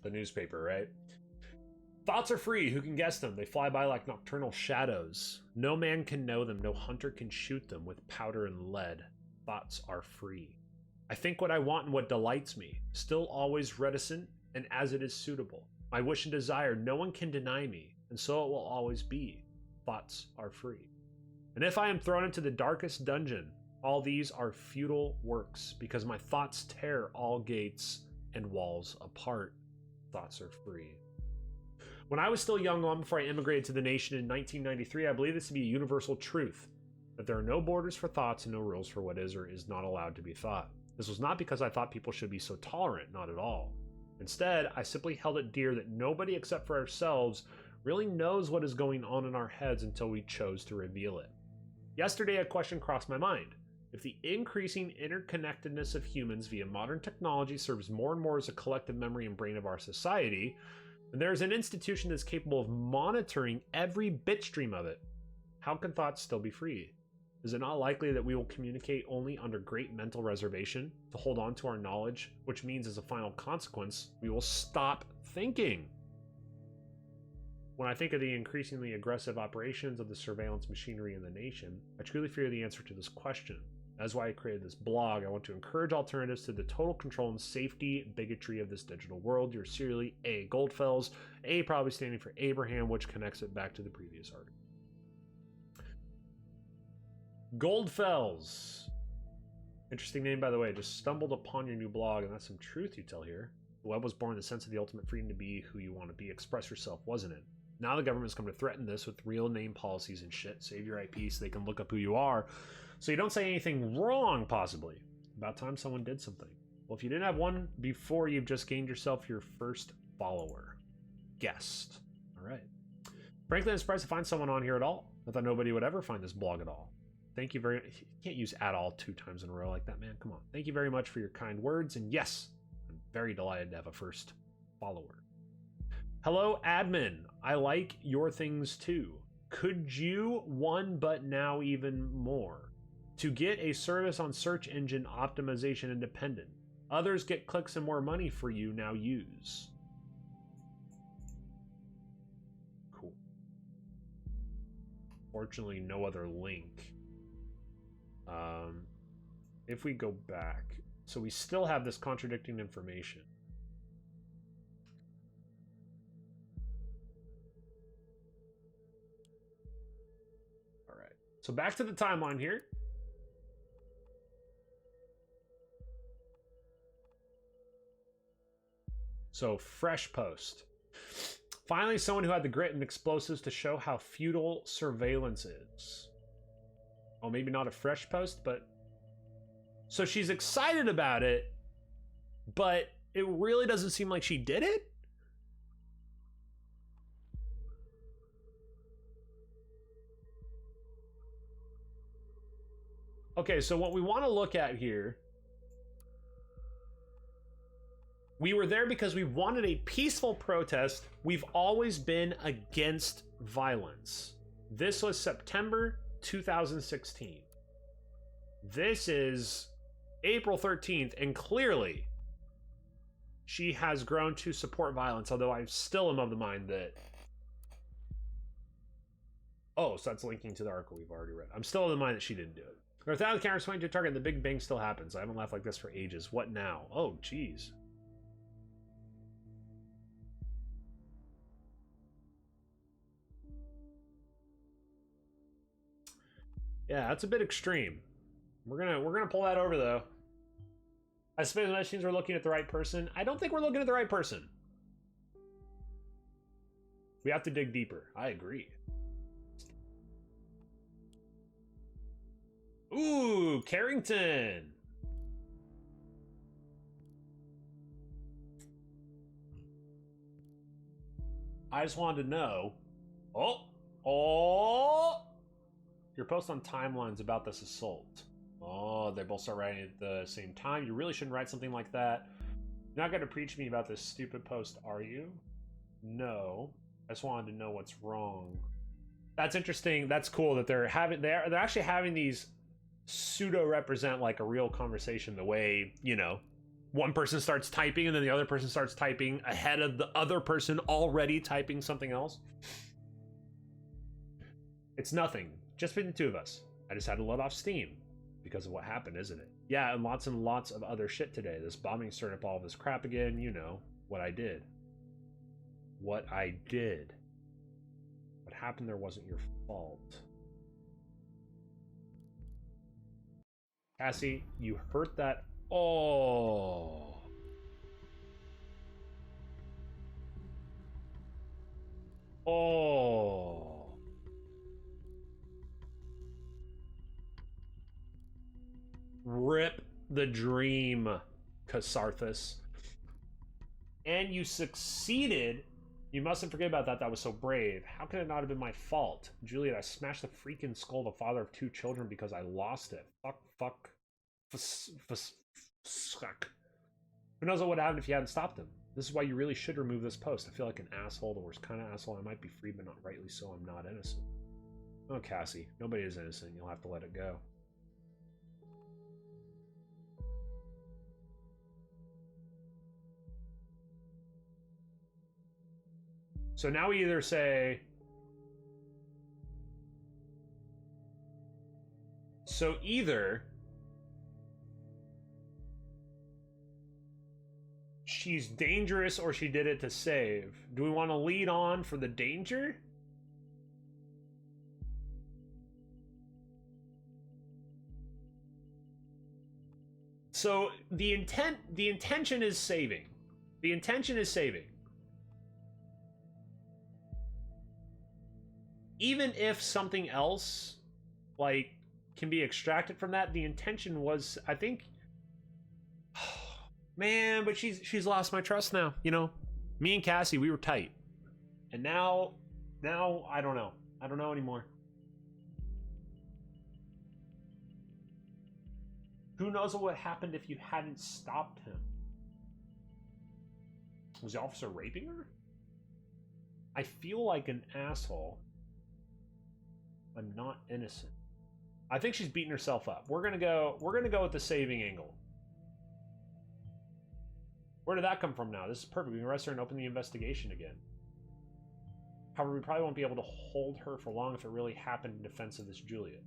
the newspaper, right? Thoughts are free. Who can guess them? They fly by like nocturnal shadows. No man can know them. No hunter can shoot them with powder and lead. Thoughts are free. I think what I want and what delights me. Still always reticent and as it is suitable. My wish and desire no one can deny me, and so it will always be. Thoughts are free. And if I am thrown into the darkest dungeon, all these are futile works, because my thoughts tear all gates and walls apart. Thoughts are free. When I was still young, long before I immigrated to the nation in 1993, I believed this to be a universal truth, that there are no borders for thoughts and no rules for what is or is not allowed to be thought. This was not because I thought people should be so tolerant, not at all. Instead, I simply held it dear that nobody except for ourselves really knows what is going on in our heads until we chose to reveal it. Yesterday, a question crossed my mind. If the increasing interconnectedness of humans via modern technology serves more and more as a collective memory and brain of our society, and there is an institution that's capable of monitoring every bit stream of it, how can thoughts still be free? Is it not likely that we will communicate only under great mental reservation to hold on to our knowledge, which means as a final consequence, we will stop thinking? When I think of the increasingly aggressive operations of the surveillance machinery in the nation, I truly fear the answer to this question. That's why I created this blog. I want to encourage alternatives to the total control and safety bigotry of this digital world. Yours sincerely, A. Goldfells. A probably standing for Abraham, which connects it back to the previous article. Goldfells. Interesting name, by the way. Just stumbled upon your new blog, and that's some truth you tell here. The web was born in the sense of the ultimate freedom to be who you want to be. Express yourself, wasn't it? Now the government's come to threaten this with real name policies and shit. Save your IP so they can look up who you are. So you don't say anything wrong, possibly. About time someone did something. Well, if you didn't have one before, you've just gained yourself your first follower. Guest. All right. Frankly, I'm surprised to find someone on here at all. I thought nobody would ever find this blog at all. Thank you very much. You can't use at all 2 times in a row like that, man. Come on. Thank you very much for your kind words. And yes, I'm very delighted to have a first follower. Hello, admin. I like your things too. Could you one, but now even more? To get a service on search engine optimization independent. Others get clicks and more money for you, now use. Cool. Fortunately, no other link. If we go back, so we still have this contradicting information. All right, so back to the timeline here. So fresh post. Finally, someone who had the grit and explosives to show how futile surveillance is. Oh, maybe not a fresh post, but... So she's excited about it, but it really doesn't seem like she did it? Okay, so what we want to look at here... We were there because we wanted a peaceful protest. We've always been against violence. This was September 2016. This is April 13th, and clearly she has grown to support violence, although I still am of the mind that... Oh, so that's linking to the article we've already read. I'm still of the mind that she didn't do it. Without the camera swinging to target, the Big Bang still happens. I haven't laughed like this for ages. What now? Oh, geez. Yeah, that's a bit extreme. We're gonna pull that over though. I suppose that means we're looking at the right person. I don't think we're looking at the right person. We have to dig deeper. I agree. Ooh, Carrington. I just wanted to know. Oh! Your post on timelines about this assault. Oh, they both start writing at the same time. You really shouldn't write something like that. You're not going to preach me about this stupid post, are you? No. I just wanted to know what's wrong. That's interesting. That's cool that they're actually having these pseudo represent like a real conversation the way, you know, one person starts typing and then the other person starts typing ahead of the other person already typing something else. It's nothing. Just between the two of us. I just had to let off steam because of what happened, isn't it? Yeah, and lots of other shit today. This bombing stirred up all of this crap again. You know, what I did. What I did. What happened there wasn't your fault. Cassie, you hurt that. Oh. Oh. Rip the dream, Casarthus. And you succeeded. You mustn't forget about that. That was so brave. How could it not have been my fault? Juliet, I smashed the freaking skull of a father of 2 children because I lost it. Fuck. Who knows what would happen if you hadn't stopped him? This is why you really should remove this post. I feel like an asshole, the worst kind of asshole. I might be free, but not rightly so. I'm not innocent. Oh, Cassie. Nobody is innocent. You'll have to let it go. So now we either say... So either... she's dangerous or she did it to save. Do we want to lead on for the danger? So the intention is saving. The intention is saving. Even if something else, like, can be extracted from that, the intention was, I think... Man, but she's lost my trust now, you know? Me and Cassie, we were tight. And now, I don't know. I don't know anymore. Who knows what happened if you hadn't stopped him? Was the officer raping her? I feel like an asshole. I'm not innocent. I think she's beating herself up. We're gonna go with the saving angle. Where did that come from now? This is perfect. We can arrest her and open the investigation again. However, we probably won't be able to hold her for long if it really happened in defense of this Juliet.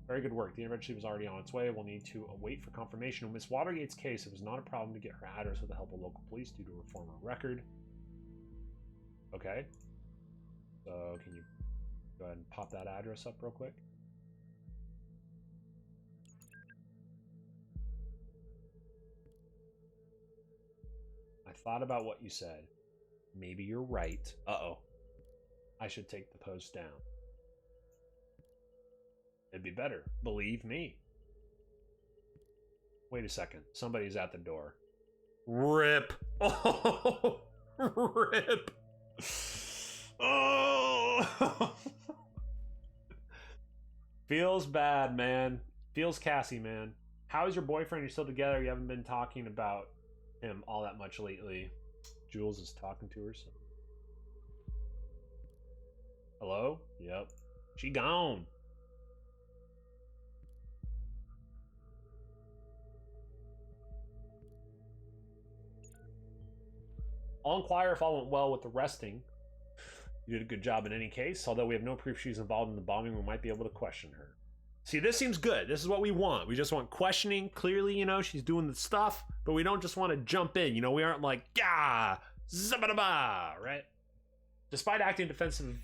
Very good work. The intervention was already on its way. We'll need to wait for confirmation. In Miss Watergate's case, it was not a problem to get her address with the help of local police due to her former record. Okay. So, can you go ahead and pop that address up real quick? I thought about what you said. Maybe you're right. Uh-oh. I should take the post down. It'd be better. Believe me. Wait a second. Somebody's at the door. Rip. Oh, rip. Oh. Feels bad, man. Feels Cassie, man. How is your boyfriend? You're still together. You haven't been talking about him all that much lately. Jules is talking to herself. Hello? Yep. She gone. I'll inquire if all went well with the resting. You did a good job in any case. Although we have no proof she's involved in the bombing, we might be able to question her. See, this seems good. This is what we want. We just want questioning. Clearly, you know, she's doing the stuff, but we don't just want to jump in. You know, we aren't like, yeah, zabadaba, right? Despite acting defensive,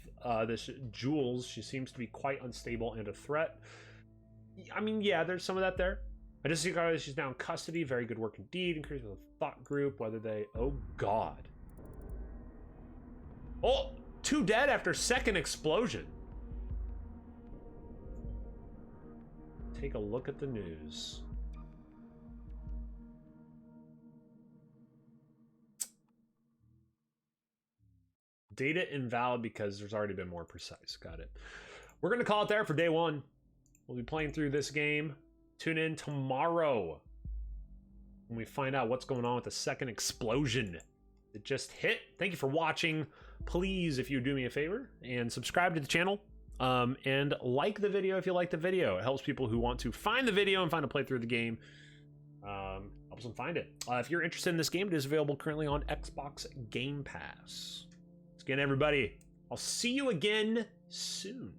this Jules, she seems to be quite unstable and a threat. I mean, yeah, there's some of that there. I just see she's now in custody. Very good work indeed. Increase the thought group, whether they... Oh, God. Oh, 2 dead after second explosion. Take a look at the news. Data invalid because there's already been more precise. Got it. We're going to call it there for day 1. We'll be playing through this game. Tune in tomorrow when we find out what's going on with the second explosion that just hit. Thank you for watching. Please, if you would do me a favor and subscribe to the channel and like the video if you like the video. It helps people who want to find the video and find a playthrough of the game. Helps them find it. If you're interested in this game, it is available currently on Xbox Game Pass. Once again, everybody, I'll see you again soon.